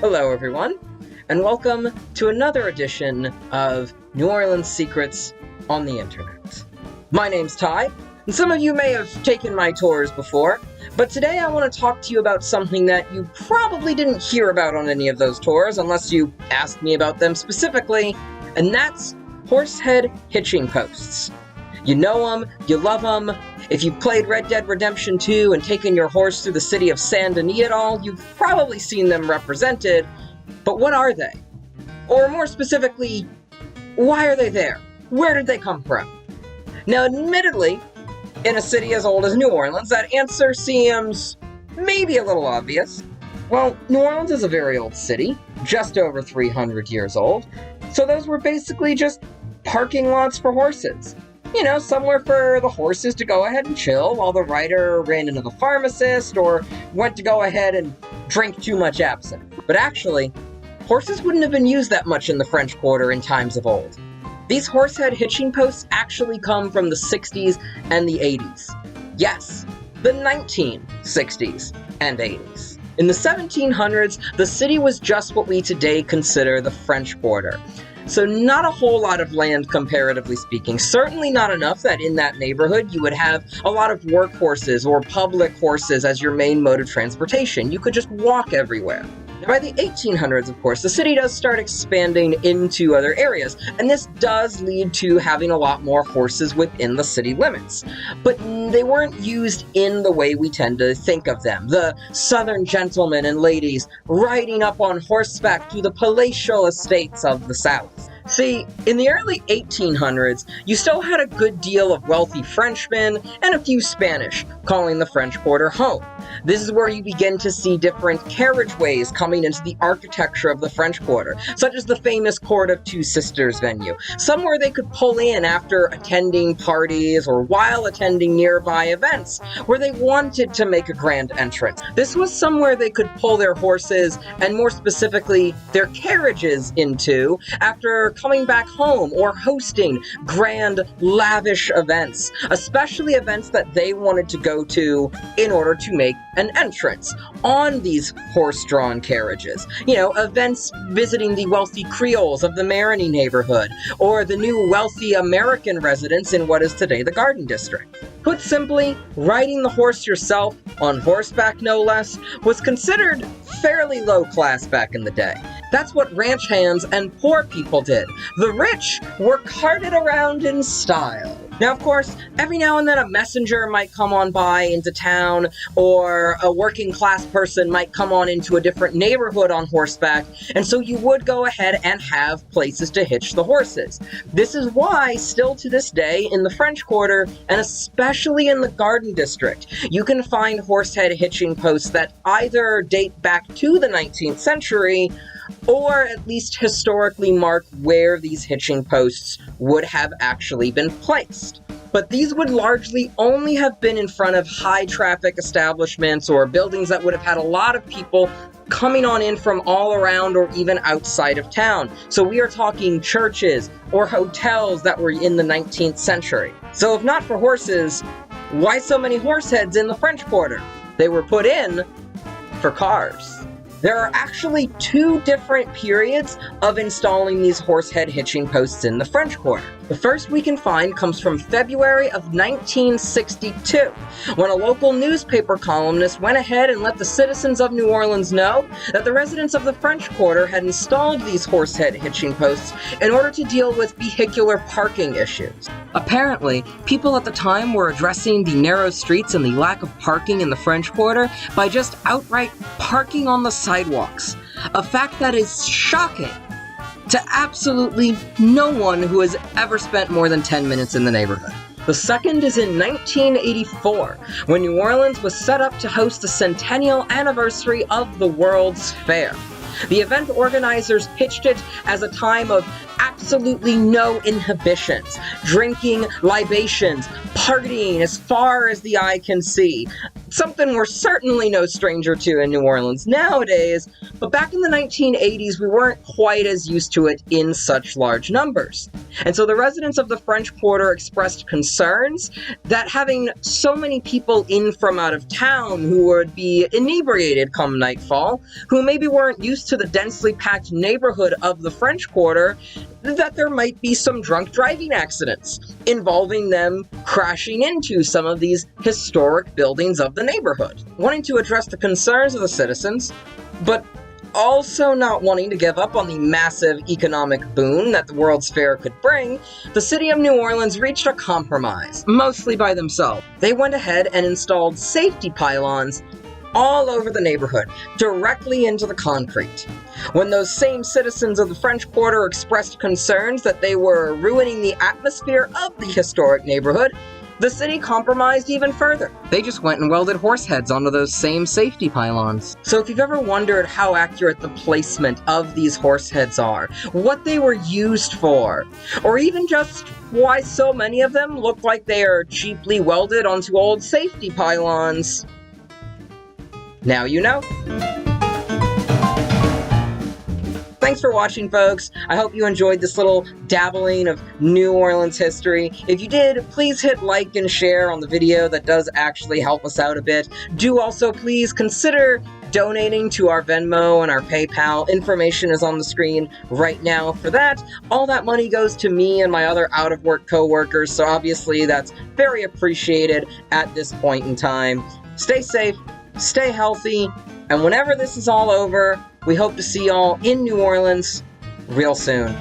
Hello, everyone, and welcome to another edition of New Orleans Secrets on the Internet. My name's Ty, and some of you may have taken my tours before, but today I want to talk to you about something that you probably didn't hear about on any of those tours unless you asked me about them specifically, and that's horsehead hitching posts. You know them, you love them. If you've played Red Dead Redemption 2 and taken your horse through the city of Saint Denis at all, you've probably seen them represented. But what are they? Or more specifically, why are they there? Where did they come from? Now, admittedly, in a city as old as New Orleans, that answer seems maybe a little obvious. Well, New Orleans is a very old city, just over 300 years old, so those were basically just parking lots for horses. You know, somewhere for the horses to go ahead and chill while the rider ran into the pharmacist or went to go ahead and drink too much absinthe. But actually, horses wouldn't have been used that much in the French Quarter in times of old. These horsehead hitching posts actually come from the 60s and the 80s. Yes, the 1960s and 80s. In the 1700s, the city was just what we today consider the French Quarter. So not a whole lot of land, comparatively speaking. Certainly not enough that in that neighborhood you would have a lot of work horses or public horses as your main mode of transportation. You could just walk everywhere. Now, by the 1800s, of course, the city does start expanding into other areas, and this does lead to having a lot more horses within the city limits. But they weren't used in the way we tend to think of them. The southern gentlemen and ladies riding up on horseback through the palatial estates of the South. See, in the early 1800s, you still had a good deal of wealthy Frenchmen and a few Spanish calling the French Quarter home. This is where you begin to see different carriageways coming into the architecture of the French Quarter, such as the famous Court of Two Sisters venue, somewhere they could pull in after attending parties or while attending nearby events where they wanted to make a grand entrance. This was somewhere they could pull their horses, and more specifically, their carriages into after coming back home or hosting grand, lavish events, especially events that they wanted to go to in order to make an entrance on these horse-drawn carriages. You know, events visiting the wealthy Creoles of the Marigny neighborhood, or the new wealthy American residents in what is today the Garden District. Put simply, riding the horse yourself, on horseback no less, was considered fairly low class back in the day. That's what ranch hands and poor people did. The rich were carted around in style. Now, of course, every now and then a messenger might come on by into town, or a working class person might come on into a different neighborhood on horseback, and so you would go ahead and have places to hitch the horses. This is why, still to this day, in the French Quarter, and especially in the Garden District, you can find horsehead hitching posts that either date back to the 19th century, or at least historically mark where these hitching posts would have actually been placed. But these would largely only have been in front of high-traffic establishments or buildings that would have had a lot of people coming on in from all around or even outside of town. So we are talking churches or hotels that were in the 19th century. So if not for horses, why so many horse heads in the French Quarter? They were put in for cars. There are actually two different periods of installing these horsehead hitching posts in the French Quarter. The first we can find comes from February of 1962, when a local newspaper columnist went ahead and let the citizens of New Orleans know that the residents of the French Quarter had installed these horsehead hitching posts in order to deal with vehicular parking issues. Apparently, people at the time were addressing the narrow streets and the lack of parking in the French Quarter by just outright parking on the sidewalks, a fact that is shocking to absolutely no one who has ever spent more than 10 minutes in the neighborhood. The second is in 1984, when New Orleans was set up to host the centennial anniversary of the World's Fair. The event organizers pitched it as a time of absolutely no inhibitions. Drinking, libations, partying as far as the eye can see. Something we're certainly no stranger to in New Orleans nowadays, but back in the 1980s, we weren't quite as used to it in such large numbers. And so the residents of the French Quarter expressed concerns that having so many people in from out of town who would be inebriated come nightfall, who maybe weren't used to the densely packed neighborhood of the French Quarter, that there might be some drunk driving accidents involving them crashing into some of these historic buildings of the neighborhood. Wanting to address the concerns of the citizens, but also not wanting to give up on the massive economic boon that the World's Fair could bring, the city of New Orleans reached a compromise, mostly by themselves. They went ahead and installed safety pylons all over the neighborhood, directly into the concrete. When those same citizens of the French Quarter expressed concerns that they were ruining the atmosphere of the historic neighborhood, the city compromised even further. They just went and welded horse heads onto those same safety pylons. So if you've ever wondered how accurate the placement of these horse heads are, what they were used for, or even just why so many of them look like they are cheaply welded onto old safety pylons, now you know. Thanks for watching, folks. I hope you enjoyed this little dabbling of New Orleans history. If you did, please hit like and share on the video. That does actually help us out a bit. Do also please consider donating to our Venmo and our PayPal. Information is on the screen right now for that. All that money goes to me and my other out-of-work co-workers, so obviously that's very appreciated at this point in time. Stay safe, stay healthy, and whenever this is all over, we hope to see y'all in New Orleans real soon.